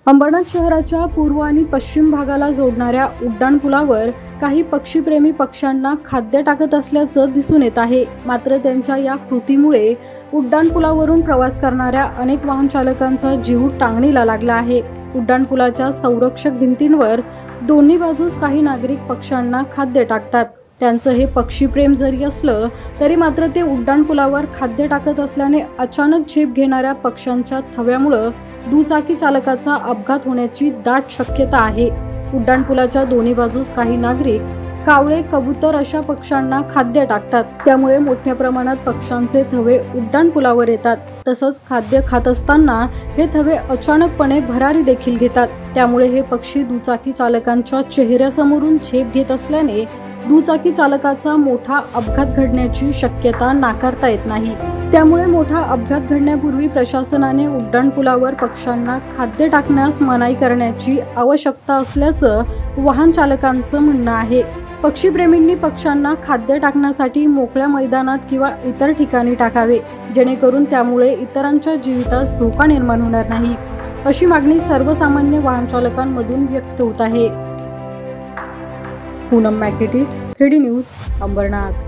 अंबरनाथ शहराच्या पूर्व आणि पश्चिम भागाला जोडणाऱ्या उड्डाणपुलावर काही पक्षीप्रेमी पक्ष्यांना खाद्य टाकत असल्याचं दिसून येत आहे। मात्र त्यांच्या या कृतीमुळे उड्डाणपुलावरून प्रवास करणाऱ्या अनेक वाहन चालकांचा जीव टांगणीला लागला आहे। उड्डाणपुलाच्या संरक्षक भिंतींवर दोन्ही बाजूस काही नागरिक पक्ष्यांना खाद्य टाकतात। त्यांचं हे पक्षीप्रेम जरी असलं तरी मात्र ते उड्डाणपुलावर खाद्य टाकत असल्याने अचानक झेप घेणाऱ्या पक्ष्यांच्या थव्यामुळे दुचाकी चालकाचा अपघात होण्याची दाट शक्यता आहे। उड्डाणपुलाच्या दोन्ही बाजूस काही नागरिक कावळे, कबूतर अशा पक्ष्यांना खाद्य टाकतात, त्यामुळे मोठ्या प्रमाणात पक्ष्यांचे थवे उड्डाणपुलावर येतात। तसंच खाद्य खात असताना हे थवे अचानकपणे भरारी देखील घेतात, त्यामुळे हे पक्षी दुचाकी चालकांच्या चेहऱ्यासमोरून झेप घेत असल्याने दुचाकी चालकाचा मोठा अपघात घडण्याची शक्यता नाकारता येत नाही। त्यामुळे मोठा अपघात घडण्यापूर्वी प्रशासनाने उड्डाणपुलावर पक्ष्यांना खाद्य टाकण्यास मनाई करण्याची आवश्यकता असल्याचं वाहन चालकांचं म्हणणं आहे। पक्षीप्रेमींनी पक्ष्यांना खाद्य टाकण्यासाठी मोकळ्या मैदानात किंवा इतर ठिकाणी टाकावे, जेणेकरून त्यामुळे इतरांच्या जीवितास धोका निर्माण होणार नाही, अशी मागणी सर्वसामान्य वाहन चालकांमधून व्यक्त होत आहे। पूनम मॅकेटिस, 3D न्यूज, अंबरनाथ।